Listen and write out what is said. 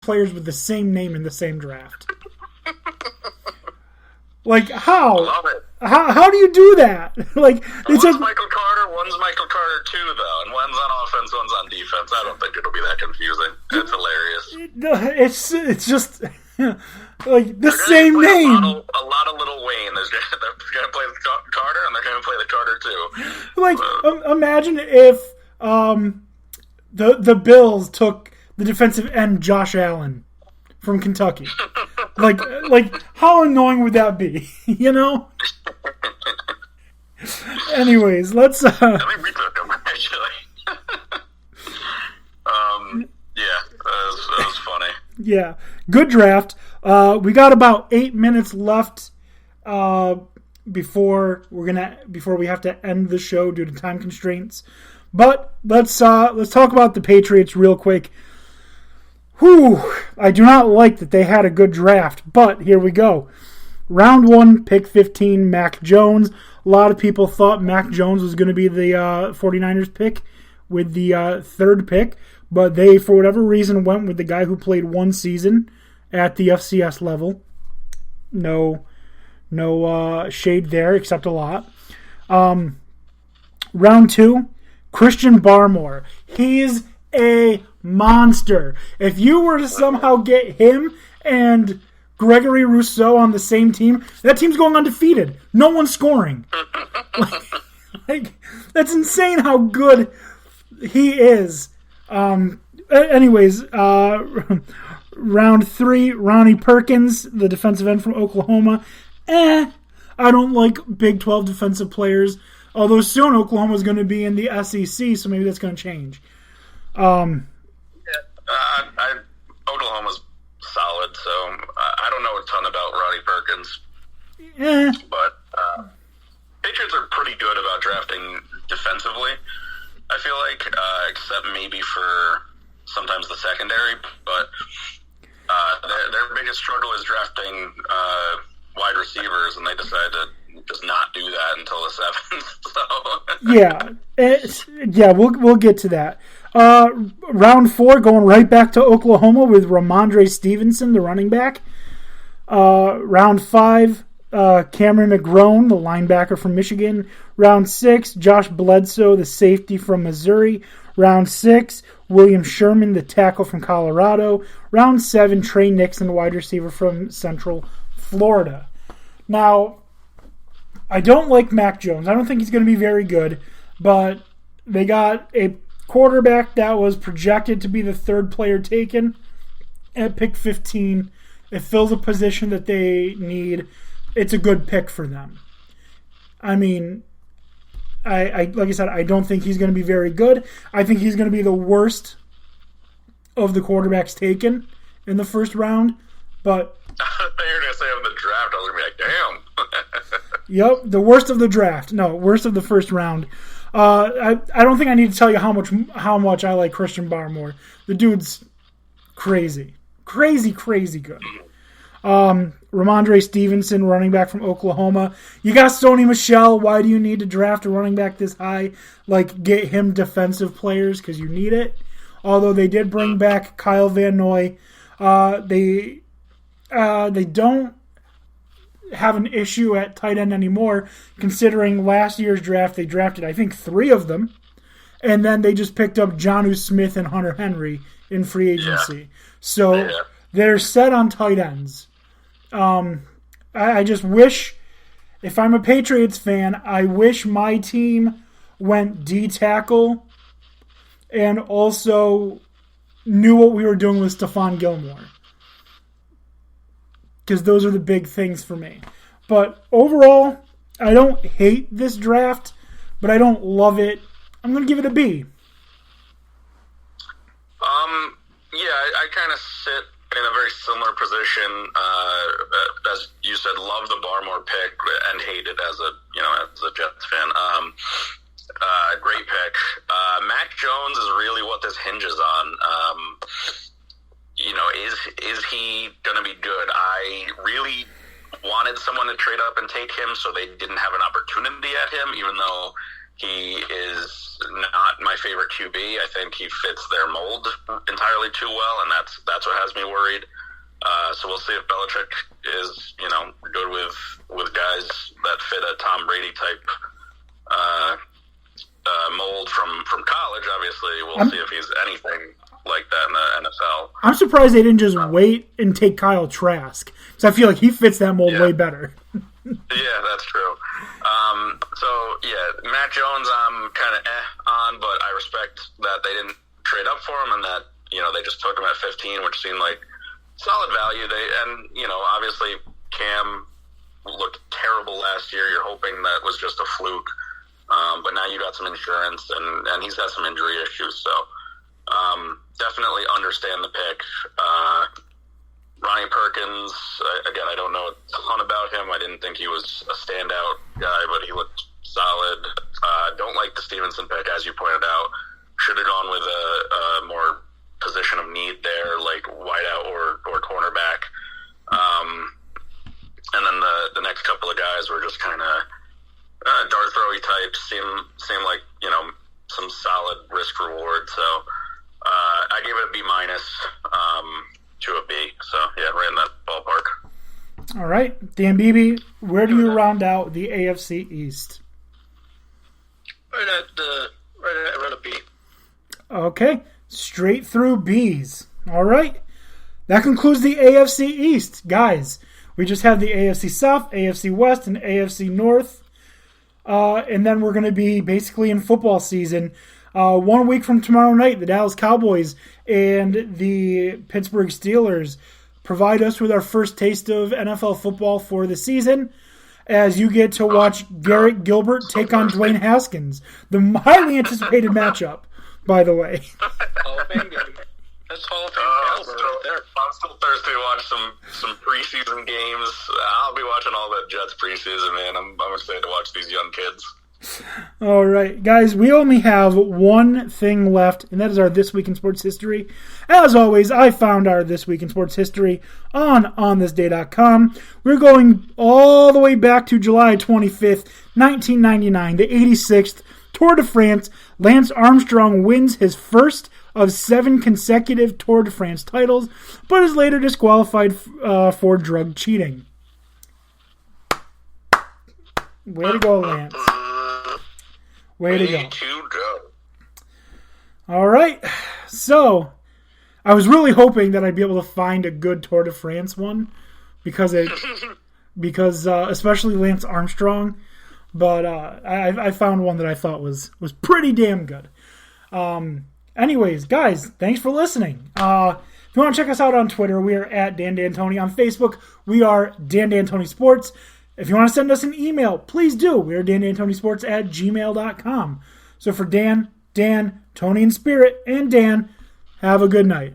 players with the same name in the same draft. Like, how? Love it. How do you do that? Like, one's Michael Carter, one's Michael Carter 2, though, and one's on offense, one's on defense. I don't think it'll be that confusing. It's hilarious. It's just like the same name. A lot of Little Wayne. They're going to play Carter, and they're going to play the Carter 2. Like, imagine if the Bills took the defensive end Josh Allen from Kentucky. like how annoying would that be? You know. Anyways, let's. I think we took him actually. Yeah, that was funny. Yeah, good draft. We got about 8 minutes left before we have to end the show due to time constraints. But let's talk about the Patriots real quick. Whew, I do not like that they had a good draft, but here we go. Round 1, pick 15, Mac Jones. A lot of people thought Mac Jones was going to be the 49ers pick with the third pick, but they, for whatever reason, went with the guy who played one season at the FCS level. No shade there, except a lot. Round 2, Christian Barmore. He's a monster. If you were to somehow get him and Gregory Rousseau on the same team, that team's going undefeated. No one's scoring. like that's insane how good he is. Anyways, round 3, Ronnie Perkins, the defensive end from Oklahoma. I don't like Big 12 defensive players, although soon Oklahoma's going to be in the SEC, so maybe that's going to change. Oklahoma's solid, so I don't know a ton about Ronnie Perkins. But Patriots are pretty good about drafting defensively, I feel like, except maybe for sometimes the secondary. But their biggest struggle is drafting wide receivers, and they decided to just not do that until the 7th. So we'll get to that. Round 4, going right back to Oklahoma with Ramondre Stevenson, the running back. Round 5, Cameron McGrone, the linebacker from Michigan. Round 6, Josh Bledsoe, the safety from Missouri. Round 6, William Sherman, the tackle from Colorado. Round 7, Trey Nixon, wide receiver from Central Florida. Now, I don't like Mac Jones. I don't think he's going to be very good, but they got a quarterback that was projected to be the third player taken at pick 15. It fills a position that they need. It's a good pick for them. I mean, I like I said, I don't think he's going to be very good. I think he's going to be the worst of the quarterbacks taken in the first round. But I thought you were going to say of the draft. I was going to be like, damn. Yep, the worst of the draft. No, worst of the first round. I don't think I need to tell you how much I like Christian Barmore. The dude's crazy good. Ramondre Stevenson, running back from Oklahoma. You got Sony Michel. Why do you need to draft a running back this high? Like, get him defensive players because you need it. Although they did bring back Kyle Van Noy. They don't have an issue at tight end anymore, considering last year's draft they drafted, I think, 3 of them, and then they just picked up Jonnu Smith and Hunter Henry in free agency. So they're set on tight ends. I just wish, if I'm a Patriots fan, I wish my team went D-tackle and also knew what we were doing with Stephon Gilmore. Because those are the big things for me. But overall, I don't hate this draft, but I don't love it. I'm going to give it a B. I kind of sit in a very similar position. As you said, love the Barmore pick and hate it as a Jets fan. Great pick. Mac Jones is really what this hinges on. Is he going to be good? I really wanted someone to trade up and take him so they didn't have an opportunity at him, even though He is not my favorite QB. I think he fits their mold entirely too well, and that's what has me worried. So we'll see if Belichick is, good with guys that fit a Tom Brady type mold from college. Obviously, we'll see if he's anything like that in the NFL. I'm surprised they didn't just wait and take Kyle Trask, because I feel like he fits that mold way better. Yeah, that's true. Matt Jones I'm kind of on, but I respect that they didn't trade up for him and that, they just took him at 15, which seemed like solid value. Obviously Cam looked terrible last year. You're hoping that was just a fluke. But now you got some insurance and he's had some injury issues. So definitely understand the pick. Ronnie Perkins, again, I don't know a ton about him. I didn't think he was a standout guy, but he looked solid. Don't like the Stevenson pick, as you pointed out. Should have gone with a more position of need there, like wideout or cornerback. And then the next couple of guys were just kind of dart throwy types. Seem like some solid risk reward. So I gave it a B minus to a B. So yeah, right in that ballpark. All right, Dan Beebe, where do you round out the AFC East? Right at a B. Okay, straight through B's. All right, that concludes the AFC East, guys. We just had the AFC South, AFC West, and AFC North. And then we're going to be basically in football season. 1 week from tomorrow night, the Dallas Cowboys and the Pittsburgh Steelers provide us with our first taste of NFL football for the season, as you get to watch Garrett Gilbert take on Dwayne Haskins. The highly anticipated matchup, by the way. Oh, baby. That's Hall of Fame caliber right there. I'm still thirsty to watch some preseason games. I'll be watching all that Jets preseason, man. I'm excited to watch these young kids. All right, guys, we only have one thing left, and that is our This Week in Sports History. As always, I found our This Week in Sports History on onthisday.com. We're going all the way back to July 25th, 1999, the 86th Tour de France. Lance Armstrong wins his first of 7 consecutive Tour de France titles, but is later disqualified for drug cheating. Way to go, Lance. Way to go. All right. So, I was really hoping that I'd be able to find a good Tour de France one because especially Lance Armstrong, but I found one that I thought was pretty damn good. Anyways, guys, thanks for listening. If you want to check us out on Twitter, we are at Dan D'Antoni. On Facebook, we are Dan D'Antoni Sports. If you want to send us an email, please do. We are dandantonsports@gmail.com. So for Dan, Tony in spirit, and Dan, have a good night.